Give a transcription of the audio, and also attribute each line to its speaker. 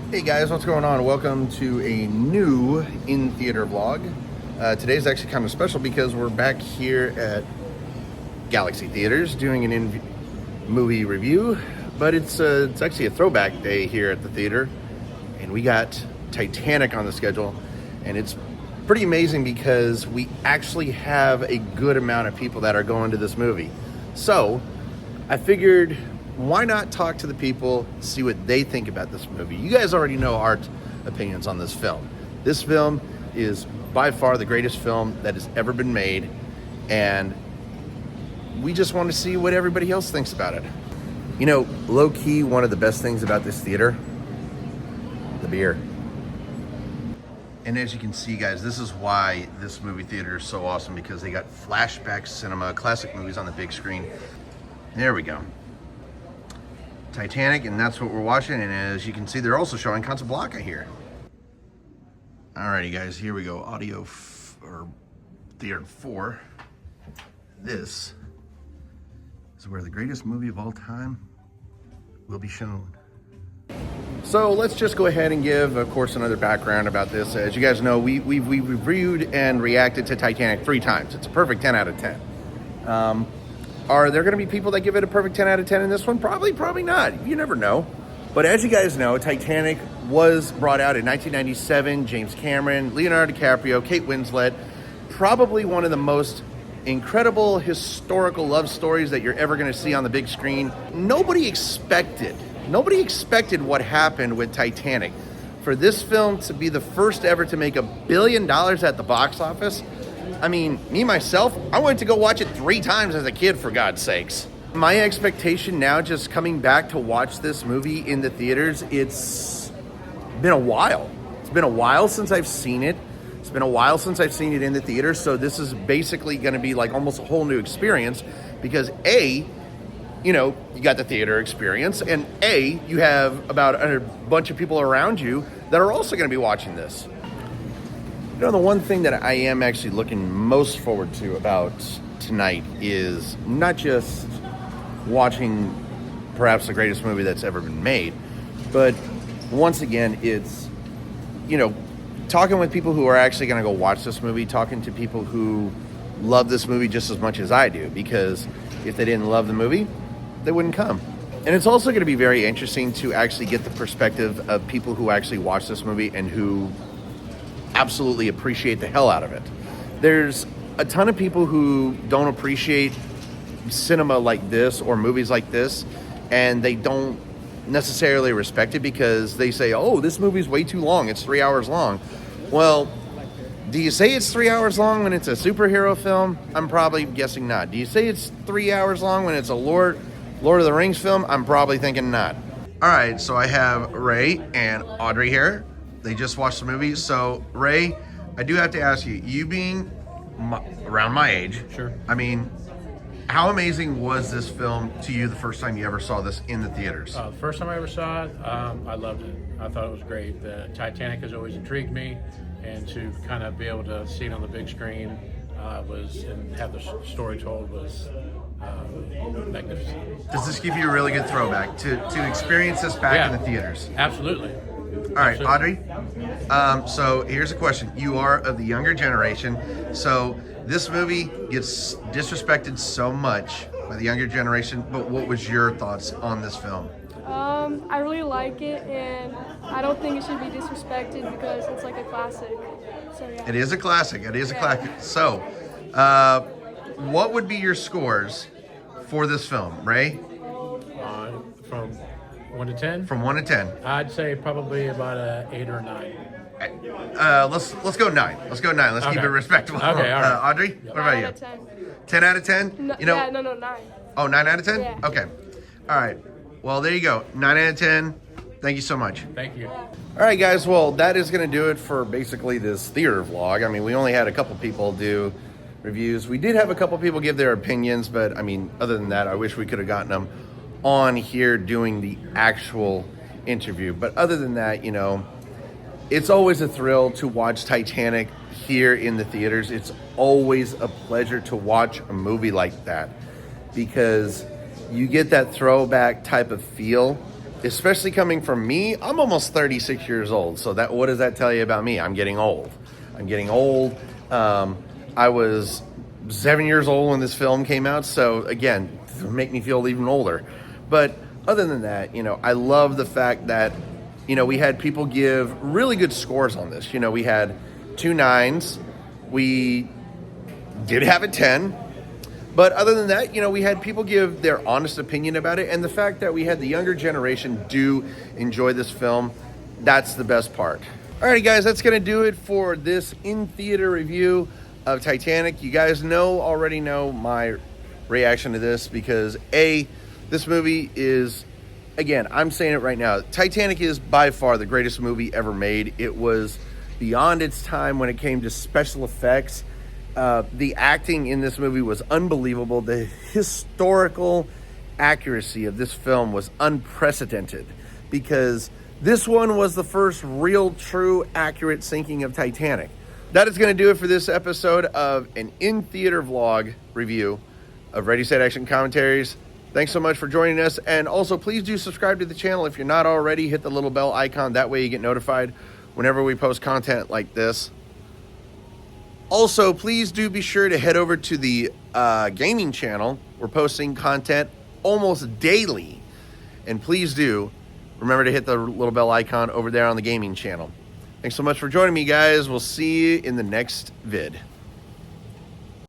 Speaker 1: Hey guys, what's going on? Welcome to a new in-theater vlog. Today's actually kind of special because we're back here at Galaxy Theaters doing an in-movie review, but it's actually a throwback day here at the theater, and we got Titanic on the schedule, and it's pretty amazing because we actually have a good amount of people that are going to this movie. So I figured, why not talk to the people, see what they think about this movie? You guys already know our opinions on this film. This film is by far the greatest film that has ever been made, and we just want to see what everybody else thinks about it. You know, low-key, one of the best things about this theater, the beer. And as you can see, guys, this is why this movie theater is so awesome, because they got flashback cinema, classic movies on the big screen. There we go. Titanic, and that's what we're watching, and as you can see, they're also showing Casablanca here. Alrighty guys, here we go. Audio or theater 4. This is where the greatest movie of all time will be shown. So let's just go ahead and give, of course, another background about this. As you guys know, we've reviewed and reacted to Titanic 3 times. It's a perfect 10 out of 10. Are there going to be people that give it a perfect 10 out of 10 in this one? Probably not. You never know. But as you guys know, Titanic was brought out in 1997. James Cameron, Leonardo DiCaprio, Kate Winslet. Probably one of the most incredible historical love stories that you're ever going to see on the big screen. Nobody expected what happened with Titanic. For this film to be the first ever to make $1 billion at the box office, I mean, me, myself, I went to go watch it 3 times as a kid, for God's sakes. My expectation now, just coming back to watch this movie in the theaters, it's been a while. It's been a while since I've seen it. It's been a while since I've seen it in the theaters, so this is basically going to be like almost a whole new experience because A, you know, you got the theater experience, and A, you have about a bunch of people around you that are also going to be watching this. You know, the one thing that I am actually looking most forward to about tonight is not just watching perhaps the greatest movie that's ever been made, but once again, it's, you know, talking with people who are actually going to go watch this movie, talking to people who love this movie just as much as I do, because if they didn't love the movie, they wouldn't come. And it's also going to be very interesting to actually get the perspective of people who actually watch this movie and who absolutely appreciate the hell out of it. There's a ton of people who don't appreciate cinema like this or movies like this, and they don't necessarily respect it because they say, oh, this movie's way too long, it's 3 hours long. Well, do you say it's 3 hours long when it's a superhero film? I'm probably guessing not. Do you say it's 3 hours long when it's a Lord of the Rings film? I'm probably thinking not. All right, so I have Ray and Audrey here. They just watched the movie. So, Ray, I do have to ask you, you being around my age,
Speaker 2: sure.
Speaker 1: I mean, how amazing was this film to you the first time you ever saw this in the theaters?
Speaker 2: The first time I ever saw it, I loved it. I thought it was great. The Titanic has always intrigued me, and to kind of be able to see it on the big screen and have the story told was magnificent.
Speaker 1: Does this give you a really good throwback to experience this back in the theaters?
Speaker 2: Absolutely.
Speaker 1: All right, Audrey, so here's a question. You are of the younger generation, so this movie gets disrespected so much by the younger generation, but what was your thoughts on this film?
Speaker 3: I really like it, and I don't think it should be disrespected because it's like a classic. So yeah.
Speaker 1: It is a classic. It is a classic. So, what would be your scores for this film, Ray?
Speaker 2: From 1 to 10?
Speaker 1: From 1 to 10.
Speaker 2: I'd say probably about an 8 or a 9.
Speaker 1: Let's go 9. Let's go 9. Let's keep it respectable.
Speaker 2: Okay, all right.
Speaker 1: Audrey, what about you?
Speaker 3: 9 out of 10.
Speaker 1: 10 out of 10?
Speaker 3: No,
Speaker 1: you know,
Speaker 3: yeah, no, 9.
Speaker 1: Oh, 9 out of 10?
Speaker 3: Yeah.
Speaker 1: Okay. All right. Well, there you go. 9 out of 10. Thank you so much.
Speaker 2: Thank you.
Speaker 1: All right, guys. Well, that is going to do it for basically this theater vlog. I mean, we only had a couple people do reviews. We did have a couple people give their opinions, but I mean, other than that, I wish we could have gotten them on here doing the actual interview. But other than that, you know, it's always a thrill to watch Titanic here in the theaters. It's always a pleasure to watch a movie like that because you get that throwback type of feel especially coming from me, I'm almost 36 years old. So that, what does that tell you about me? I'm getting old. I'm getting old. I was 7 years old when this film came out. So again, make me feel even older. But other than that, you know, I love the fact that, you know, we had people give really good scores on this. You know, we had 2 9s. We did have a 10. But other than that, you know, we had people give their honest opinion about it. And the fact that we had the younger generation do enjoy this film, that's the best part. Alrighty, guys, that's going to do it for this in-theater review of Titanic. You guys already know my reaction to this because, A, this movie is, again, I'm saying it right now, Titanic is by far the greatest movie ever made. It was beyond its time when it came to special effects. The acting in this movie was unbelievable. The historical accuracy of this film was unprecedented because this one was the first real, true, accurate sinking of Titanic. That is going to do it for this episode of an in-theater vlog review of Ready, Set, Action Commentaries. Thanks so much for joining us. And also, please do subscribe to the channel. If you're not already, hit the little bell icon. That way you get notified whenever we post content like this. Also, please do be sure to head over to the gaming channel. We're posting content almost daily. And please do remember to hit the little bell icon over there on the gaming channel. Thanks so much for joining me, guys. We'll see you in the next vid.